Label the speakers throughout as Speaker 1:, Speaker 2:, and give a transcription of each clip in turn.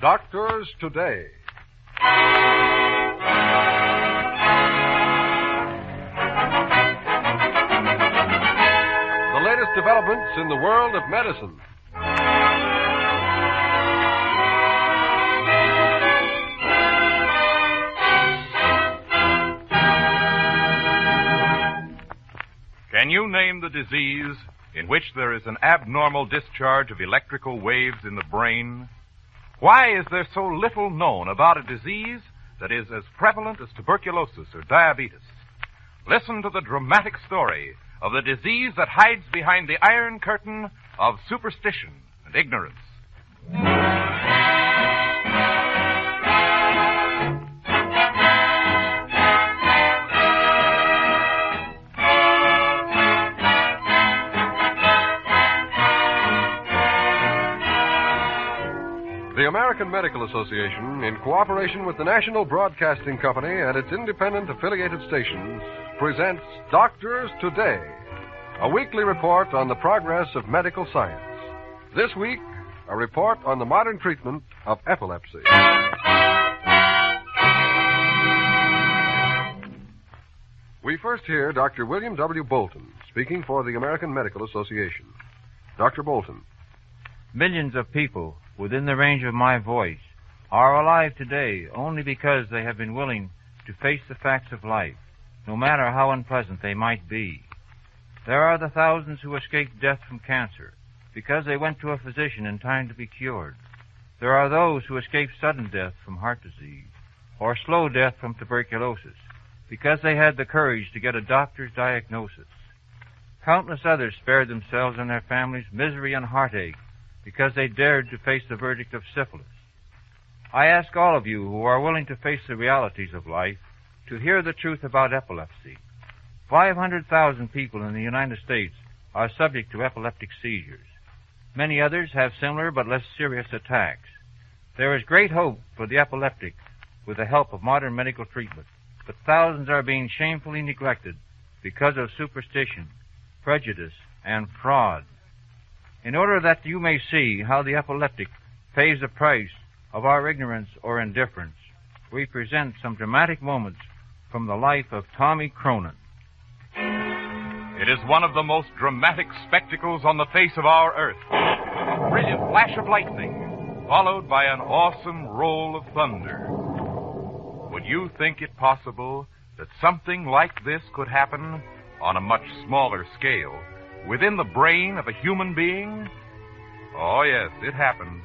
Speaker 1: Doctors Today. The latest developments in the world of medicine.
Speaker 2: Can you name the disease in which there is an abnormal discharge of electrical waves in the brain? Why is there so little known about a disease that is as prevalent as tuberculosis or diabetes? Listen to the dramatic story of the disease that hides behind the iron curtain of superstition and ignorance.
Speaker 1: The American Medical Association, in cooperation with the National Broadcasting Company and its independent affiliated stations, presents Doctors Today, a weekly report on the progress of medical science. This week, a report on the modern treatment of epilepsy. We first hear Dr. William W. Bolton speaking for the American Medical Association. Dr. Bolton.
Speaker 3: Millions of people within the range of my voice are alive today only because they have been willing to face the facts of life, no matter how unpleasant they might be. There are the thousands who escaped death from cancer because they went to a physician in time to be cured. There are those who escaped sudden death from heart disease or slow death from tuberculosis because they had the courage to get a doctor's diagnosis. Countless others spared themselves and their families misery and heartache because they dared to face the verdict of syphilis. I ask all of you who are willing to face the realities of life to hear the truth about epilepsy. 500,000 people in the United States are subject to epileptic seizures. Many others have similar but less serious attacks. There is great hope for the epileptic with the help of modern medical treatment, but thousands are being shamefully neglected because of superstition, prejudice, and fraud. In order that you may see how the epileptic pays the price of our ignorance or indifference, we present some dramatic moments from the life of Tommy Cronin.
Speaker 2: It is one of the most dramatic spectacles on the face of our earth. A brilliant flash of lightning, followed by an awesome roll of thunder. Would you think it possible that something like this could happen on a much smaller scale within the brain of a human being? Oh, yes, it happened.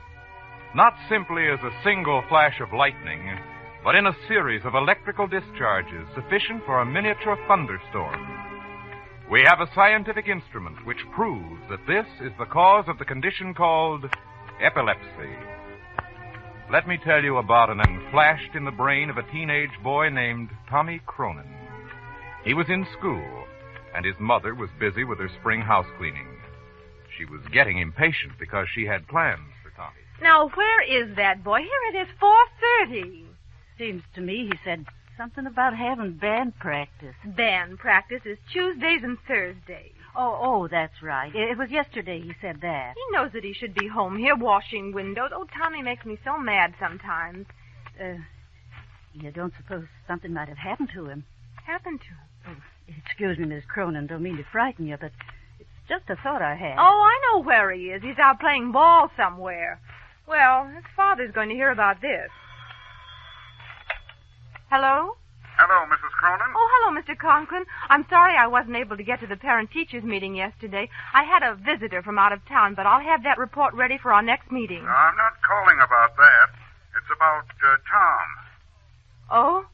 Speaker 2: Not simply as a single flash of lightning, but in a series of electrical discharges sufficient for a miniature thunderstorm. We have a scientific instrument which proves that this is the cause of the condition called epilepsy. Let me tell you about an flashed in the brain of a teenage boy named Tommy Cronin. He was in school, and his mother was busy with her spring house cleaning. She was getting impatient because she had plans for Tommy.
Speaker 4: Now, where is that boy? Here it is, 4:30.
Speaker 5: Seems to me he said something about having band practice.
Speaker 4: Band practice is Tuesdays and Thursdays.
Speaker 5: Oh, that's right. It was yesterday he said that.
Speaker 4: He knows that he should be home here washing windows. Oh, Tommy makes me so mad sometimes.
Speaker 5: You don't suppose something might have happened to him?
Speaker 4: Happened to him?
Speaker 5: Oh, excuse me, Miss Cronin. Don't mean to frighten you, but it's just a thought I had.
Speaker 4: Oh, I know where he is. He's out playing ball somewhere. Well, his father's going to hear about this. Hello?
Speaker 6: Hello, Mrs. Cronin.
Speaker 4: Oh, hello, Mr. Conklin. I'm sorry I wasn't able to get to the parent-teachers meeting yesterday. I had a visitor from out of town, but I'll have that report ready for our next meeting.
Speaker 6: No, I'm not calling about that. It's about Tom.
Speaker 4: Oh?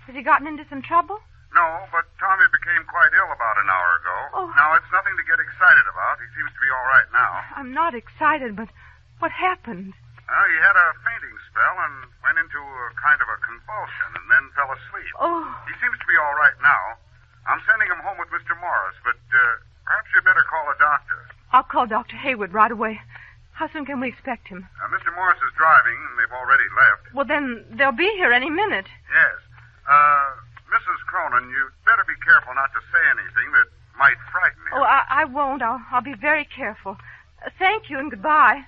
Speaker 4: Has he gotten into some trouble?
Speaker 6: No, but Tommy became quite ill about an hour ago.
Speaker 4: Oh.
Speaker 6: Now, it's nothing to get excited about. He seems to be all right now.
Speaker 4: I'm not excited, but what happened?
Speaker 6: He had a fainting spell and went into a kind of a convulsion and then fell asleep.
Speaker 4: Oh.
Speaker 6: He seems to be all right now. I'm sending him home with Mr. Morris, but perhaps you better call a doctor.
Speaker 4: I'll call Dr. Hayward right away. How soon can we expect him?
Speaker 6: Mr. Morris is driving, and they've already left.
Speaker 4: Well, then they'll be here any minute.
Speaker 6: Yes. Mrs. Cronin, you'd better be careful not to say anything that might frighten him.
Speaker 4: Oh, I won't. I'll be very careful. Thank you and goodbye.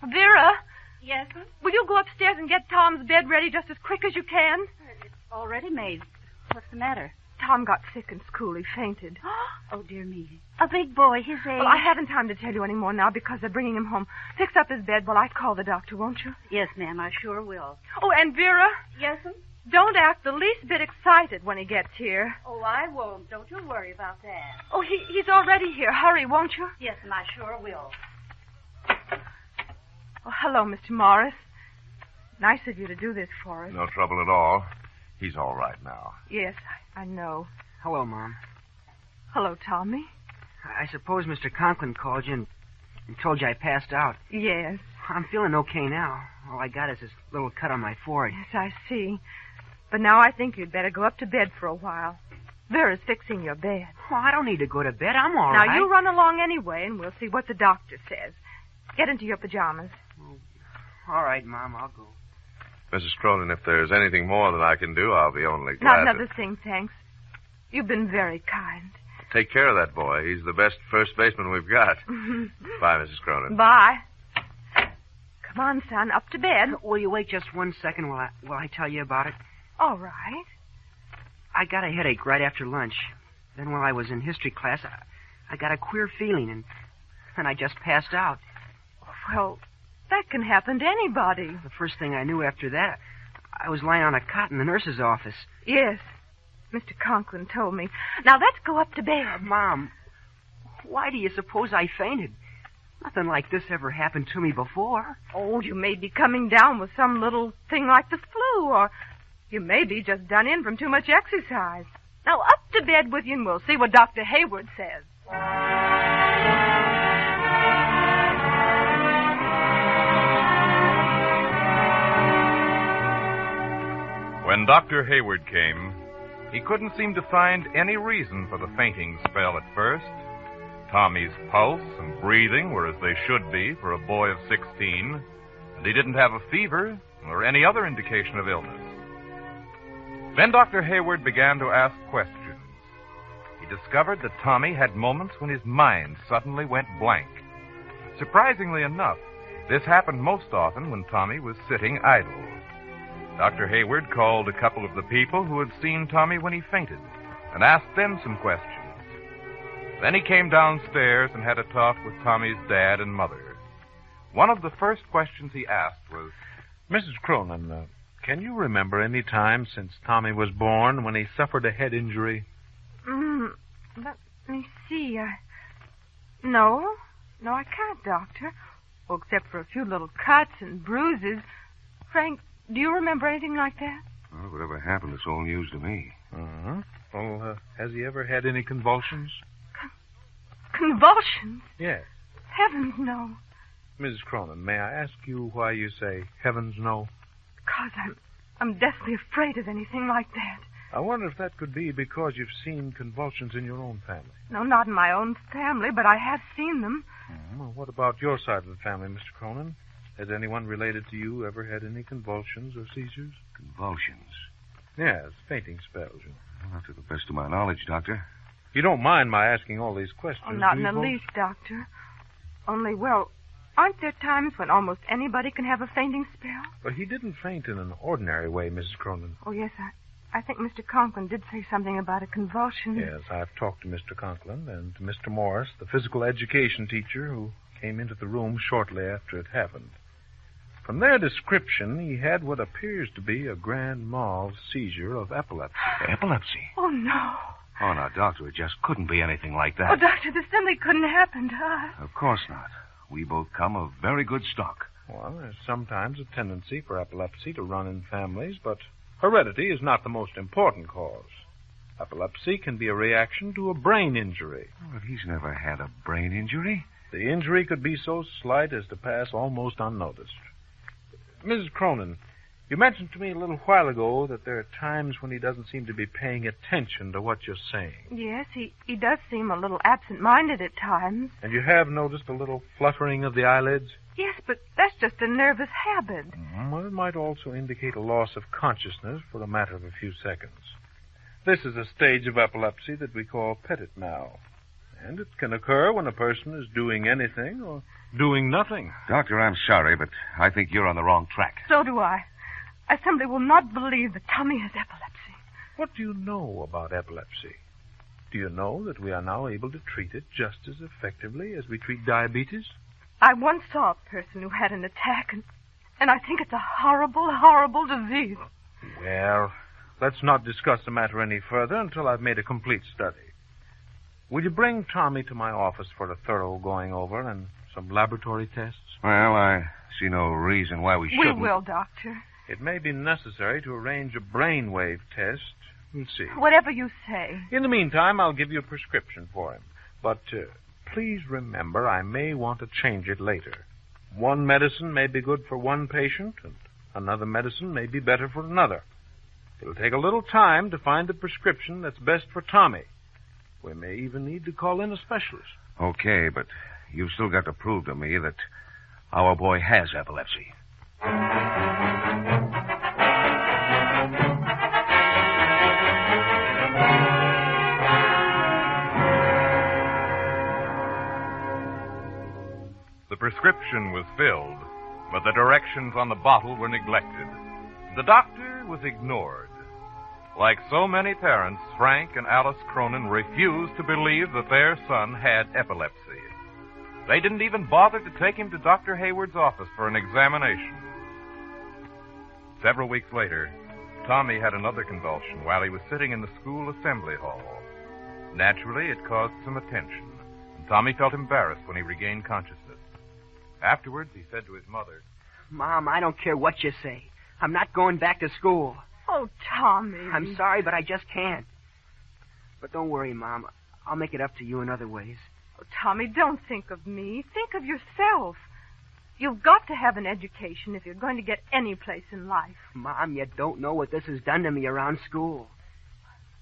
Speaker 4: Vera,
Speaker 5: Yes, sir?
Speaker 4: Will you go upstairs and get Tom's bed ready just as quick as you can?
Speaker 5: It's already made. What's the matter?
Speaker 4: Tom got sick in school. He fainted.
Speaker 5: Oh, dear me. A big boy, his age.
Speaker 4: Well, I haven't time to tell you any more now because they're bringing him home. Fix up his bed while I call the doctor, won't you?
Speaker 5: Yes, ma'am, I sure will.
Speaker 4: Oh, and Vera,
Speaker 5: Yes, sir?
Speaker 4: don't act the least bit excited when he gets here.
Speaker 5: Oh, I won't. Don't you worry about that.
Speaker 4: Oh, he's already here. Hurry, won't you?
Speaker 5: Yes, and I sure will.
Speaker 4: Oh, hello, Mr. Morris. Nice of you to do this for us.
Speaker 7: No trouble at all. He's all right now.
Speaker 4: Yes, I know.
Speaker 8: Hello, Mom.
Speaker 4: Hello, Tommy.
Speaker 8: I suppose Mr. Conklin called you and told you I passed out.
Speaker 4: Yes.
Speaker 8: I'm feeling okay now. All I got is this little cut on my forehead.
Speaker 4: Yes, I see. But now I think you'd better go up to bed for a while. Vera's fixing your bed.
Speaker 8: Oh, I don't need to go to bed. I'm all
Speaker 4: Now,
Speaker 8: right.
Speaker 4: you run along anyway, and we'll see what the doctor says. Get into your pajamas.
Speaker 8: All right, Mom, I'll go.
Speaker 7: Mrs. Cronin, if there's anything more that I can do, I'll be only glad
Speaker 4: Not another thing, thanks. You've been very kind.
Speaker 7: Take care of that boy. He's the best first baseman we've got. Bye, Mrs. Cronin.
Speaker 4: Bye. Come on, son, up to bed.
Speaker 8: Will you wait just 1 second while I tell you about it?
Speaker 4: All right.
Speaker 8: I got a headache right after lunch. Then while I was in history class, I got a queer feeling, and I just passed out.
Speaker 4: Well, that can happen to anybody.
Speaker 8: The first thing I knew after that, I was lying on a cot in the nurse's office.
Speaker 4: Yes. Mr. Conklin told me. Now, let's go up to bed.
Speaker 8: Mom, why do you suppose I fainted? Nothing like this ever happened to me before.
Speaker 4: Oh, you may be coming down with some little thing like the flu, or you may be just done in from too much exercise. Now, up to bed with you, and we'll see what Dr. Hayward says.
Speaker 2: When Dr. Hayward came, he couldn't seem to find any reason for the fainting spell at first. Tommy's pulse and breathing were as they should be for a boy of 16, and he didn't have a fever or any other indication of illness. Then Dr. Hayward began to ask questions. He discovered that Tommy had moments when his mind suddenly went blank. Surprisingly enough, this happened most often when Tommy was sitting idle. Dr. Hayward called a couple of the people who had seen Tommy when he fainted and asked them some questions. Then he came downstairs and had a talk with Tommy's dad and mother. One of the first questions he asked was,
Speaker 3: Mrs. Cronin, can you remember any time since Tommy was born when he suffered a head injury?
Speaker 4: Let me see. No, I can't, Doctor. Well, except for a few little cuts and bruises. Frank, do you remember anything like that?
Speaker 7: Well, whatever happened, it's all news to me.
Speaker 3: Uh-huh. Well, has he ever had any convulsions?
Speaker 4: Convulsions?
Speaker 3: Yes.
Speaker 4: Heavens, no.
Speaker 3: Mrs. Cronin, may I ask you why you say heavens no?
Speaker 4: Because I'm deathly afraid of anything like that.
Speaker 3: I wonder if that could be because you've seen convulsions in your own family.
Speaker 4: No, not in my own family, but I have seen them.
Speaker 3: Well, what about your side of the family, Mr. Cronin? Has anyone related to you ever had any convulsions or seizures?
Speaker 7: Convulsions?
Speaker 3: Yes, fainting spells.
Speaker 7: Well, not to the best of my knowledge, Doctor.
Speaker 3: You don't mind my asking all these questions,
Speaker 4: Oh, not
Speaker 3: do
Speaker 4: in
Speaker 3: you,
Speaker 4: the
Speaker 3: folks?
Speaker 4: least, Doctor. Only, well, aren't there times when almost anybody can have a fainting spell?
Speaker 3: But he didn't faint in an ordinary way, Mrs. Cronin.
Speaker 4: Oh, yes, I think Mr. Conklin did say something about a convulsion.
Speaker 3: Yes, I've talked to Mr. Conklin and to Mr. Morris, the physical education teacher who came into the room shortly after it happened. From their description, he had what appears to be a grand mal seizure of epilepsy.
Speaker 7: Epilepsy?
Speaker 4: Oh, no.
Speaker 7: Oh, now, Doctor, it just couldn't be anything like that.
Speaker 4: Oh, Doctor, this simply couldn't happen to us.
Speaker 7: Of course not. We both come of very good stock.
Speaker 3: Well, there's sometimes a tendency for epilepsy to run in families, but heredity is not the most important cause. Epilepsy can be a reaction to a brain injury.
Speaker 7: Oh, but he's never had a brain injury.
Speaker 3: The injury could be so slight as to pass almost unnoticed. Mrs. Cronin, you mentioned to me a little while ago that there are times when he doesn't seem to be paying attention to what you're saying.
Speaker 4: Yes, he does seem a little absent-minded at times.
Speaker 3: And you have noticed a little fluttering of the eyelids?
Speaker 4: Yes, but that's just a nervous habit.
Speaker 3: Well, it might also indicate a loss of consciousness for a matter of a few seconds. This is a stage of epilepsy that we call petit mal.
Speaker 9: And it can occur when a person is doing anything or doing nothing.
Speaker 10: Doctor, I'm sorry, but I think you're on the wrong track.
Speaker 4: So do I. I simply will not believe that Tommy has epilepsy.
Speaker 9: What do you know about epilepsy? Do you know that we are now able to treat it just as effectively as we treat diabetes?
Speaker 4: I once saw a person who had an attack, and I think it's a horrible, horrible disease.
Speaker 9: Well, let's not discuss the matter any further until I've made a complete study. Will you bring Tommy to my office for a thorough going over and some laboratory tests?
Speaker 10: Well, I see no reason why we shouldn't.
Speaker 4: We will, Doctor.
Speaker 9: It may be necessary to arrange a brainwave test. We'll see.
Speaker 4: Whatever you say.
Speaker 9: In the meantime, I'll give you a prescription for him. But please remember, I may want to change it later. One medicine may be good for one patient, and another medicine may be better for another. It'll take a little time to find the prescription that's best for Tommy. We may even need to call in a specialist.
Speaker 10: Okay, but you've still got to prove to me that our boy has epilepsy.
Speaker 2: The prescription was filled, but the directions on the bottle were neglected. The doctor was ignored. Like so many parents, Frank and Alice Cronin refused to believe that their son had epilepsy. They didn't even bother to take him to Dr. Hayward's office for an examination. Several weeks later, Tommy had another convulsion while he was sitting in the school assembly hall. Naturally, it caused some attention, and Tommy felt embarrassed when he regained consciousness. Afterwards, he said to his mother,
Speaker 8: Mom, I don't care what you say. I'm not going back to school.
Speaker 4: Oh, Tommy.
Speaker 8: I'm sorry, but I just can't. But don't worry, Mom. I'll make it up to you in other ways.
Speaker 4: Oh, Tommy, don't think of me. Think of yourself. You've got to have an education if you're going to get any place in life.
Speaker 8: Mom, you don't know what this has done to me around school.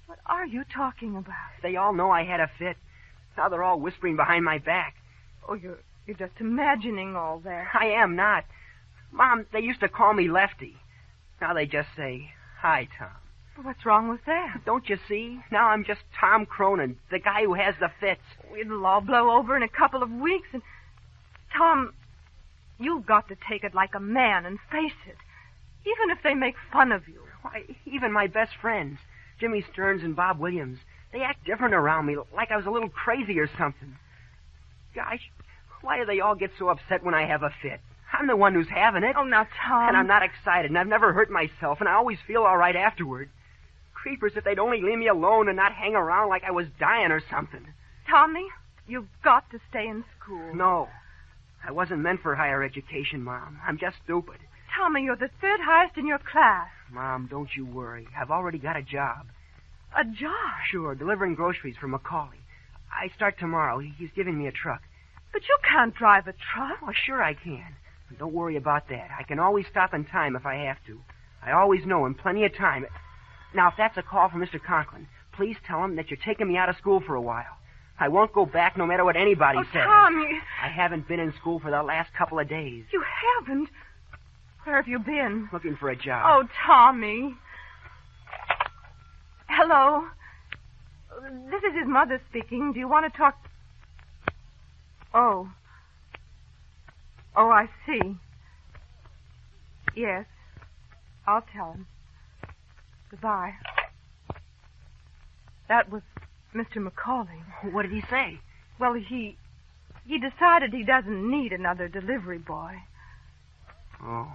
Speaker 4: What are you talking about?
Speaker 8: They all know I had a fit. Now they're all whispering behind my back.
Speaker 4: Oh, you're just imagining all that.
Speaker 8: I am not. Mom, they used to call me Lefty. Now they just say, Hi, Tom.
Speaker 4: What's wrong with that?
Speaker 8: Don't you see? Now I'm just Tom Cronin, the guy who has the fits.
Speaker 4: It'll all blow over in a couple of weeks, and... Tom, you've got to take it like a man and face it. Even if they make fun of you.
Speaker 8: Why, even my best friends, Jimmy Stearns and Bob Williams, they act different around me, like I was a little crazy or something. Gosh, why do they all get so upset when I have a fit? I'm the one who's having it.
Speaker 4: Oh, now, Tom.
Speaker 8: And I'm not excited, and I've never hurt myself, and I always feel all right afterward. Creepers, if they'd only leave me alone and not hang around like I was dying or something.
Speaker 4: Tommy, you've got to stay in school.
Speaker 8: No. I wasn't meant for higher education, Mom. I'm just stupid.
Speaker 4: Tommy, you're the third highest in your class.
Speaker 8: Mom, don't you worry. I've already got a job.
Speaker 4: A job?
Speaker 8: Sure, delivering groceries for Macaulay. I start tomorrow. He's giving me a truck.
Speaker 4: But you can't drive a truck.
Speaker 8: Oh, sure I can. Don't worry about that. I can always stop in time if I have to. I always know in plenty of time. Now, if that's a call from Mr. Conklin, please tell him that you're taking me out of school for a while. I won't go back no matter what anybody says.
Speaker 4: Tommy.
Speaker 8: I haven't been in school for the last couple of days.
Speaker 4: You haven't? Where have you been?
Speaker 8: Looking for a job.
Speaker 4: Oh, Tommy. Hello. This is his mother speaking. Do you want to talk? Oh. Oh, I see. Yes. I'll tell him. Goodbye. That was Mr. Macaulay.
Speaker 8: What did he say?
Speaker 4: Well, he decided he doesn't need another delivery boy.
Speaker 8: Oh,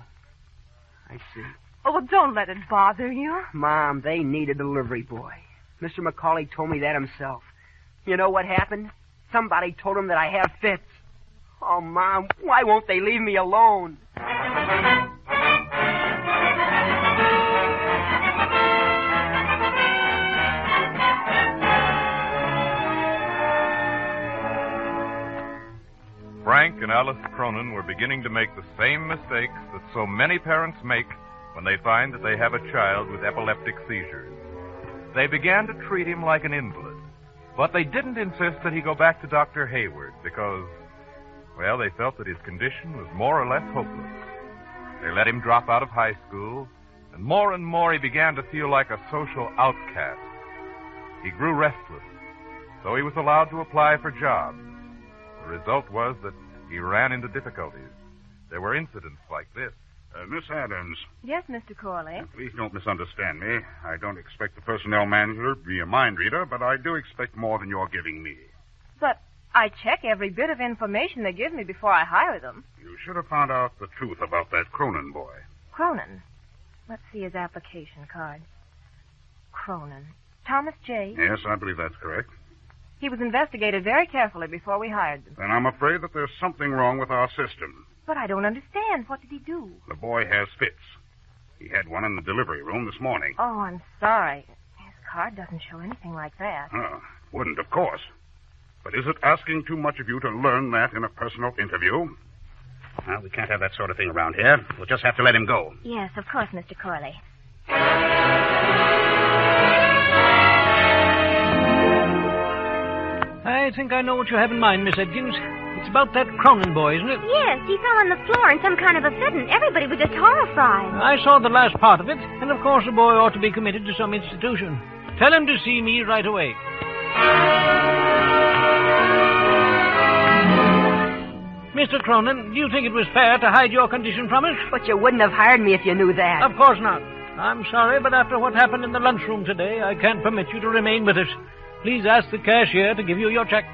Speaker 8: I see.
Speaker 4: Oh, well, don't let it bother you.
Speaker 8: Mom, they need a delivery boy. Mr. Macaulay told me that himself. You know what happened? Somebody told him that I have fits. Oh, Mom, why won't they leave me alone?
Speaker 2: Frank and Alice Cronin were beginning to make the same mistakes that so many parents make when they find that they have a child with epileptic seizures. They began to treat him like an invalid, but they didn't insist that he go back to Dr. Hayward because, well, they felt that his condition was more or less hopeless. They let him drop out of high school, and more he began to feel like a social outcast. He grew restless, so he was allowed to apply for jobs. The result was that he ran into difficulties. There were incidents like this.
Speaker 6: Miss Adams.
Speaker 4: Yes, Mr. Corley.
Speaker 6: Please don't misunderstand me. I don't expect the personnel manager to be a mind reader, but I do expect more than you're giving me.
Speaker 4: But I check every bit of information they give me before I hire them.
Speaker 6: You should have found out the truth about that Cronin boy.
Speaker 4: Cronin? Let's see his application card. Cronin. Thomas J.
Speaker 6: Yes, I believe that's correct.
Speaker 4: He was investigated very carefully before we hired them.
Speaker 6: Then I'm afraid that there's something wrong with our system.
Speaker 4: But I don't understand. What did he do?
Speaker 6: The boy has fits. He had one in the delivery room this morning.
Speaker 4: Oh, I'm sorry. His card doesn't show anything like that.
Speaker 6: Wouldn't, of course. But is it asking too much of you to learn that in a personal interview? Well, we can't have that sort of thing around here. We'll just have to let him go.
Speaker 4: Yes, of course, Mr. Corley.
Speaker 11: I think I know what you have in mind, Miss Edkins. It's about that Cronin boy, isn't it?
Speaker 12: Yes, he fell on the floor in some kind of a fit, and everybody was just horrified.
Speaker 11: I saw the last part of it, and of course the boy ought to be committed to some institution. Tell him to see me right away. Mr. Cronin, do you think it was fair to hide your condition from us?
Speaker 8: But you wouldn't have hired me if you knew that.
Speaker 11: Of course not. I'm sorry, but after what happened in the lunchroom today, I can't permit you to remain with us. Please ask the cashier to give you your check.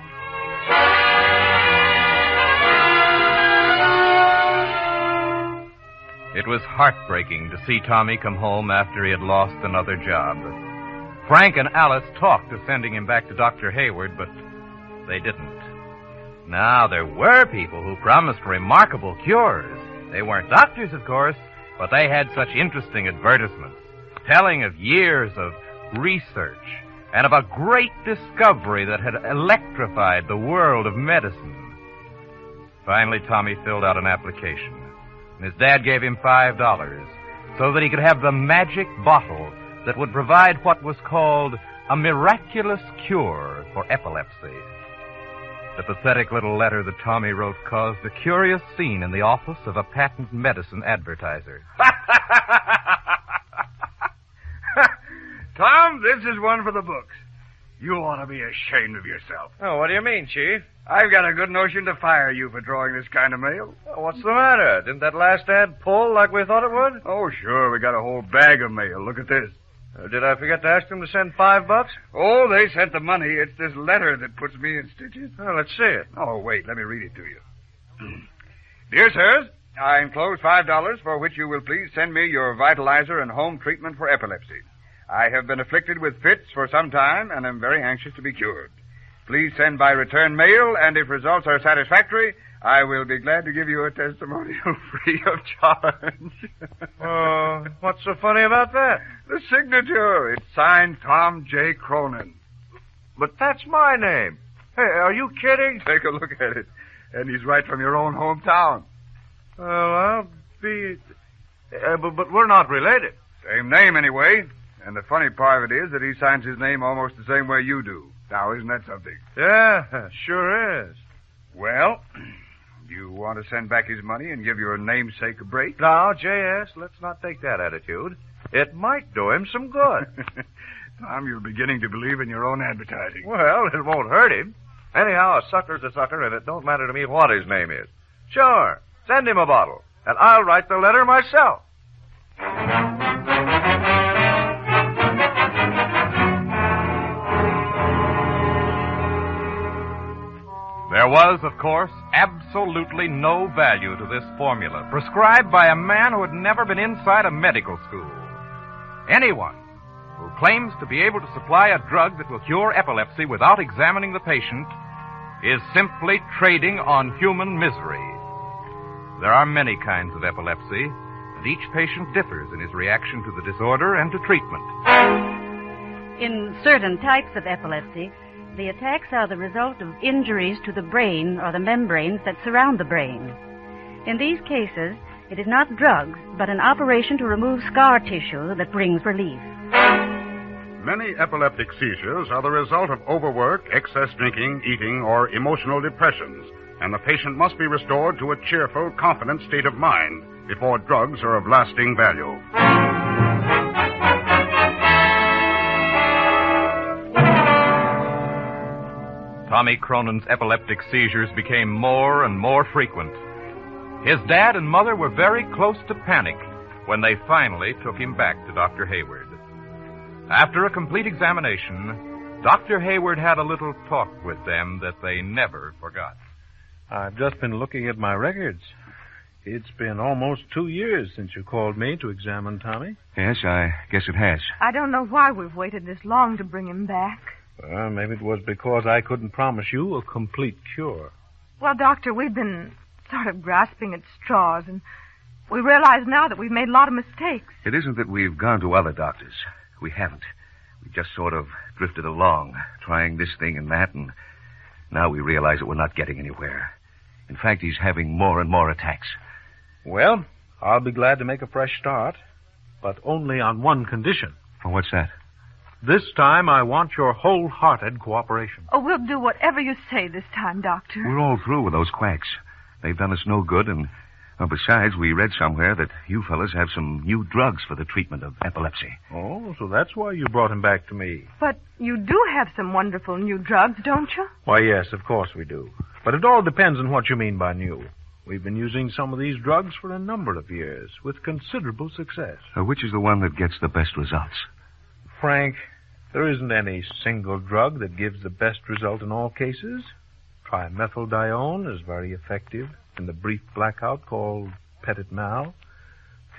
Speaker 2: It was heartbreaking to see Tommy come home after he had lost another job. Frank and Alice talked of sending him back to Dr. Hayward, but they didn't. Now, there were people who promised remarkable cures. They weren't doctors, of course, but they had such interesting advertisements, telling of years of research and of a great discovery that had electrified the world of medicine. Finally, Tommy filled out an application, and his dad gave him $5 so that he could have the magic bottle that would provide what was called a miraculous cure for epilepsy. The pathetic little letter that Tommy wrote caused a curious scene in the office of a patent medicine advertiser.
Speaker 13: Tom, this is one for the books. You ought to be ashamed of yourself.
Speaker 9: Oh, what do you mean, Chief?
Speaker 13: I've got a good notion to fire you for drawing this kind of mail.
Speaker 9: Oh, what's the matter? Didn't that last ad pull like we thought it would?
Speaker 13: Oh, sure. We got a whole bag of mail. Look at this.
Speaker 9: Did I forget to ask them to send $5?
Speaker 13: Oh, they sent the money. It's this letter that puts me in stitches.
Speaker 9: Well, let's see it.
Speaker 13: Oh, wait. Let me read it to you. Dear sirs, I enclose $5 for which you will please send me your vitalizer and home treatment for epilepsy. I have been afflicted with fits for some time and am very anxious to be cured. Please send by return mail, and if results are satisfactory, I will be glad to give you a testimonial free of charge.
Speaker 9: What's so funny about that?
Speaker 13: The signature. It's signed Tom J. Cronin.
Speaker 9: But that's my name. Hey, are you kidding?
Speaker 13: Take a look at it. And he's right from your own hometown.
Speaker 9: Well, I'll be... but we're not related.
Speaker 13: Same name, anyway. And the funny part of it is that he signs his name almost the same way you do. Now, isn't that something?
Speaker 9: Yeah, sure is.
Speaker 13: Well, you want to send back his money and give your namesake a break?
Speaker 9: Now, J.S., let's not take that attitude. It might do him some good.
Speaker 13: Tom, you're beginning to believe in your own advertising.
Speaker 9: Well, it won't hurt him. Anyhow, a sucker's a sucker, and it don't matter to me what his name is. Sure, send him a bottle, and I'll write the letter myself.
Speaker 2: There was, of course, absolutely no value to this formula, prescribed by a man who had never been inside a medical school. Anyone who claims to be able to supply a drug that will cure epilepsy without examining the patient is simply trading on human misery. There are many kinds of epilepsy, and each patient differs in his reaction to the disorder and to treatment.
Speaker 5: In certain types of epilepsy, the attacks are the result of injuries to the brain or the membranes that surround the brain. In these cases, it is not drugs, but an operation to remove scar tissue that brings relief.
Speaker 6: Many epileptic seizures are the result of overwork, excess drinking, eating, or emotional depressions, and the patient must be restored to a cheerful, confident state of mind before drugs are of lasting value.
Speaker 2: Tommy Cronin's epileptic seizures became more and more frequent. His dad and mother were very close to panic when they finally took him back to Dr. Hayward. After a complete examination, Dr. Hayward had a little talk with them that they never forgot.
Speaker 9: I've just been looking at my records. It's been almost 2 years since you called me to examine Tommy.
Speaker 10: Yes, I guess it has.
Speaker 4: I don't know why we've waited this long to bring him back.
Speaker 9: Well, maybe it was because I couldn't promise you a complete cure.
Speaker 4: Well, Doctor, we've been sort of grasping at straws, and we realize now that we've made a lot of mistakes.
Speaker 10: It isn't that we've gone to other doctors. We haven't. We just sort of drifted along, trying this thing and that, and now we realize that we're not getting anywhere. In fact, he's having more and more attacks.
Speaker 9: Well, I'll be glad to make a fresh start, but only on one condition.
Speaker 10: Oh, what's that?
Speaker 9: This time, I want your wholehearted cooperation.
Speaker 4: Oh, we'll do whatever you say this time, Doctor.
Speaker 10: We're all through with those quacks. They've done us no good, and besides, we read somewhere that you fellas have some new drugs for the treatment of epilepsy.
Speaker 9: Oh, so that's why you brought him back to me.
Speaker 4: But you do have some wonderful new drugs, don't you?
Speaker 9: Why, yes, of course we do. But it all depends on what you mean by new. We've been using some of these drugs for a number of years, with considerable success.
Speaker 10: Which is the one that gets the best results?
Speaker 9: Frank, there isn't any single drug that gives the best result in all cases. Trimethyldione is very effective in the brief blackout called petit mal.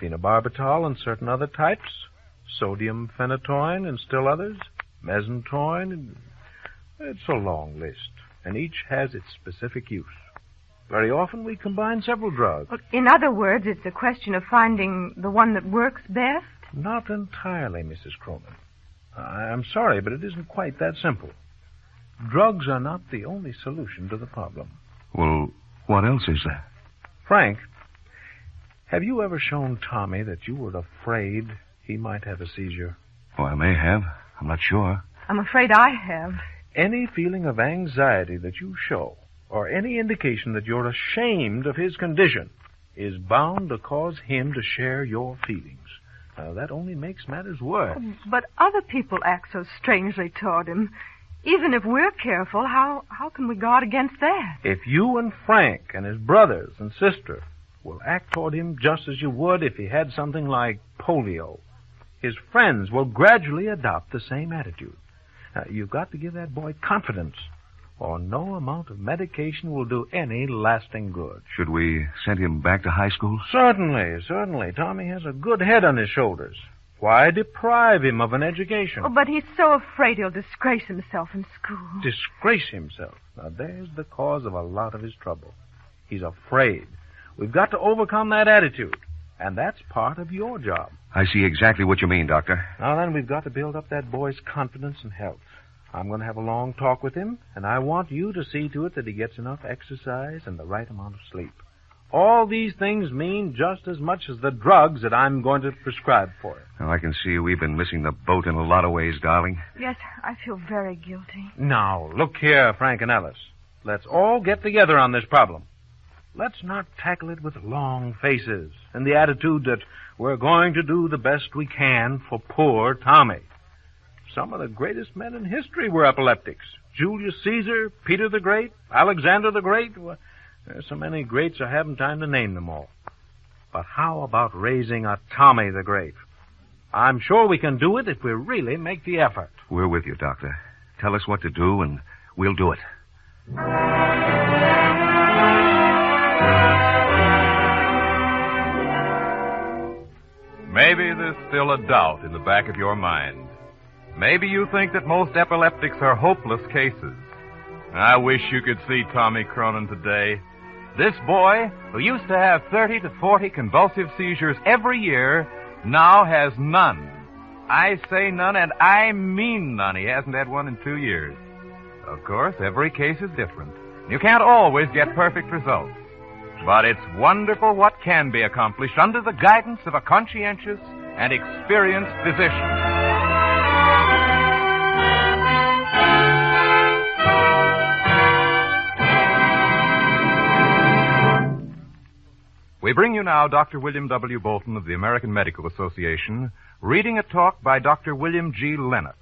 Speaker 9: Phenobarbital and certain other types. Sodium phenytoin and still others. Mesentoin. It's a long list, and each has its specific use. Very often we combine several drugs.
Speaker 4: In other words, it's a question of finding the one that works best?
Speaker 9: Not entirely, Mrs. Cronin. I'm sorry, but it isn't quite that simple. Drugs are not the only solution to the problem.
Speaker 10: Well, what else is there?
Speaker 9: Frank, have you ever shown Tommy that you were afraid he might have a seizure?
Speaker 10: Oh, I may have. I'm not sure.
Speaker 4: I'm afraid I have.
Speaker 9: Any feeling of anxiety that you show, or any indication that you're ashamed of his condition, is bound to cause him to share your feelings. Now, that only makes matters worse.
Speaker 4: But other people act so strangely toward him. Even if we're careful, how can we guard against that?
Speaker 9: If you and Frank and his brothers and sister will act toward him just as you would if he had something like polio, his friends will gradually adopt the same attitude. Now, you've got to give that boy confidence, or no amount of medication will do any lasting good.
Speaker 10: Should we send him back to high school?
Speaker 9: Certainly, certainly. Tommy has a good head on his shoulders. Why deprive him of an education?
Speaker 4: Oh, but he's so afraid he'll disgrace himself in school.
Speaker 9: Disgrace himself? Now, there's the cause of a lot of his trouble. He's afraid. We've got to overcome that attitude, and that's part of your job.
Speaker 10: I see exactly what you mean, Doctor.
Speaker 9: Now then, we've got to build up that boy's confidence and health. I'm going to have a long talk with him, and I want you to see to it that he gets enough exercise and the right amount of sleep. All these things mean just as much as the drugs that I'm going to prescribe for him.
Speaker 10: Now, I can see we've been missing the boat in a lot of ways, darling.
Speaker 4: Yes, I feel very guilty.
Speaker 9: Now, look here, Frank and Alice. Let's all get together on this problem. Let's not tackle it with long faces and the attitude that we're going to do the best we can for poor Tommy. Some of the greatest men in history were epileptics. Julius Caesar, Peter the Great, Alexander the Great. There's so many greats I haven't time to name them all. But how about raising a Tommy the Great? I'm sure we can do it if we really make the effort.
Speaker 10: We're with you, Doctor. Tell us what to do, and we'll do it.
Speaker 2: Maybe there's still a doubt in the back of your mind. Maybe you think that most epileptics are hopeless cases. I wish you could see Tommy Cronin today. This boy, who used to have 30 to 40 convulsive seizures every year, now has none. I say none, and I mean none. He hasn't had one in 2 years. Of course, every case is different. You can't always get perfect results. But it's wonderful what can be accomplished under the guidance of a conscientious and experienced physician. We bring you now Dr. William W. Bolton of the American Medical Association reading a talk by Dr. William G. Lennox,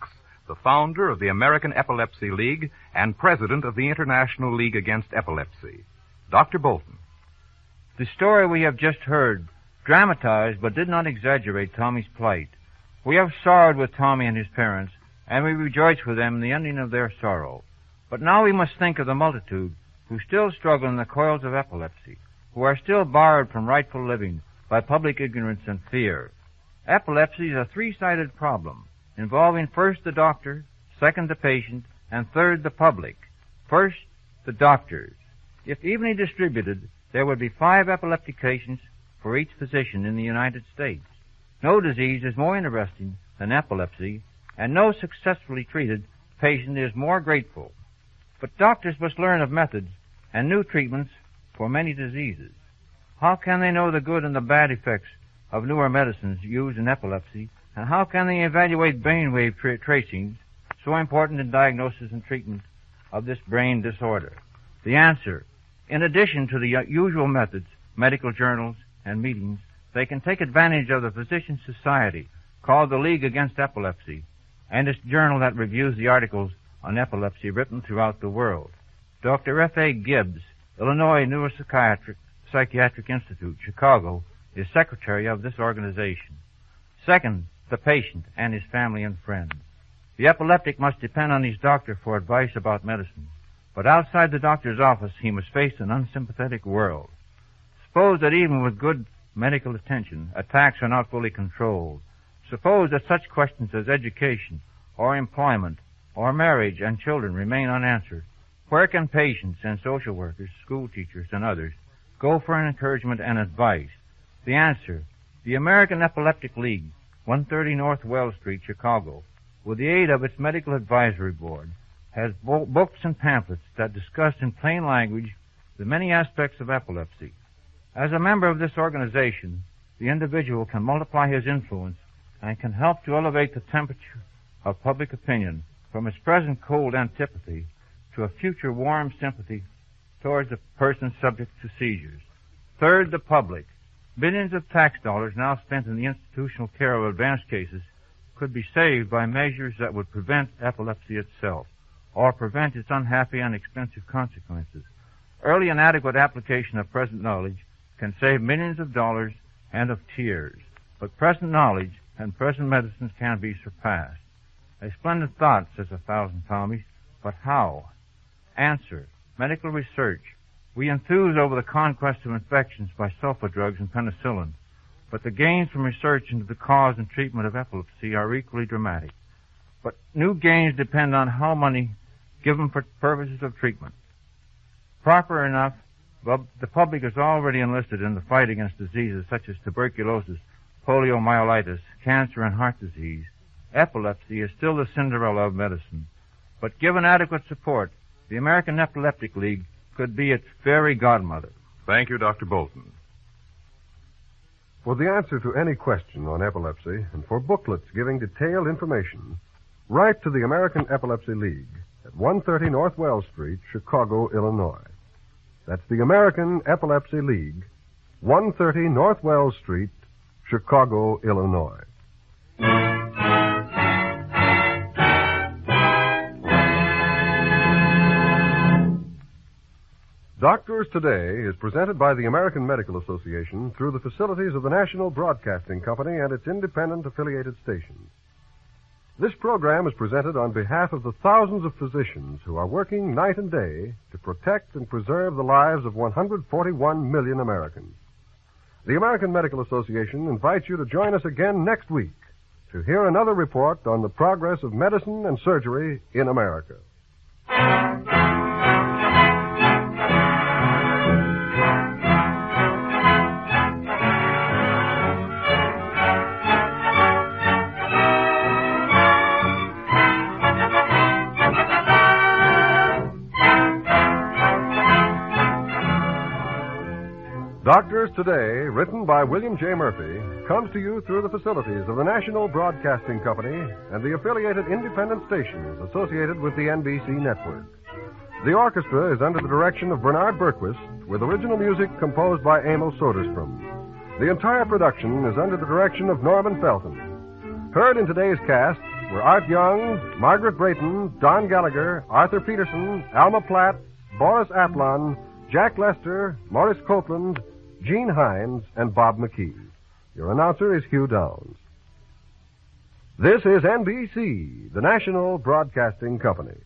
Speaker 2: the founder of the American Epilepsy League and president of the International League Against Epilepsy. Dr. Bolton.
Speaker 3: The story we have just heard dramatized but did not exaggerate Tommy's plight. We have sorrowed with Tommy and his parents, and we rejoice with them in the ending of their sorrow. But now we must think of the multitude who still struggle in the coils of epilepsy, who are still barred from rightful living by public ignorance and fear. Epilepsy is a three-sided problem, involving first the doctor, second the patient, and third the public. First, the doctors. If evenly distributed, there would be 5 epileptic patients for each physician in the United States. No disease is more interesting than epilepsy, and no successfully treated patient is more grateful. But doctors must learn of methods and new treatments for many diseases. How can they know the good and the bad effects of newer medicines used in epilepsy, and how can they evaluate brainwave tracings, so important in diagnosis and treatment of this brain disorder? The answer: in addition to the usual methods, medical journals, and meetings, they can take advantage of the Physician Society, called the League Against Epilepsy, and its journal that reviews the articles on epilepsy written throughout the world. Dr. F.A. Gibbs, Illinois Neuropsychiatric Institute, Chicago, is secretary of this organization. Second, the patient and his family and friends. The epileptic must depend on his doctor for advice about medicine. But outside the doctor's office, he must face an unsympathetic world. Suppose that even with good medical attention, attacks are not fully controlled. Suppose that such questions as education, or employment, or marriage and children remain unanswered. Where can patients and social workers, school teachers, and others go for encouragement and advice? The answer: the American Epileptic League, 130 North Wells Street, Chicago, with the aid of its Medical Advisory Board, has books and pamphlets that discuss in plain language the many aspects of epilepsy. As a member of this organization, the individual can multiply his influence and can help to elevate the temperature of public opinion from its present cold antipathy to a future warm sympathy towards the person subject to seizures. Third, the public. Billions of tax dollars now spent in the institutional care of advanced cases could be saved by measures that would prevent epilepsy itself, or prevent its unhappy and expensive consequences. Early and adequate application of present knowledge can save millions of dollars and of tears. But present knowledge and present medicines can be surpassed. A splendid thought, says 1,000 Tommies, but how? Answer: medical research. We enthuse over the conquest of infections by sulfa drugs and penicillin, but the gains from research into the cause and treatment of epilepsy are equally dramatic. But new gains depend on how money given for purposes of treatment. Proper enough, the public is already enlisted in the fight against diseases such as tuberculosis, poliomyelitis, cancer, and heart disease. Epilepsy is still the Cinderella of medicine. But given adequate support, the American Epileptic League could be its fairy godmother.
Speaker 1: Thank you, Dr. Bolton. For the answer to any question on epilepsy and for booklets giving detailed information, write to the American Epilepsy League at 130 North Wells Street, Chicago, Illinois. That's the American Epilepsy League, 130 North Wells Street, Chicago, Illinois. Doctors Today is presented by the American Medical Association through the facilities of the National Broadcasting Company and its independent affiliated stations. This program is presented on behalf of the thousands of physicians who are working night and day to protect and preserve the lives of 141 million Americans. The American Medical Association invites you to join us again next week to hear another report on the progress of medicine and surgery in America. Doctors Today, written by William J. Murphy, comes to you through the facilities of the National Broadcasting Company and the affiliated independent stations associated with the NBC network. The orchestra is under the direction of Bernard Berquist, with original music composed by Emil Soderstrom. The entire production is under the direction of Norman Felton. Heard in today's cast, were Art Young, Margaret Brayton, Don Gallagher, Arthur Peterson, Alma Platt, Boris Atlon, Jack Lester, Morris Copeland, Gene Hines, and Bob McKee. Your announcer is Hugh Downs. This is NBC, the National Broadcasting Company.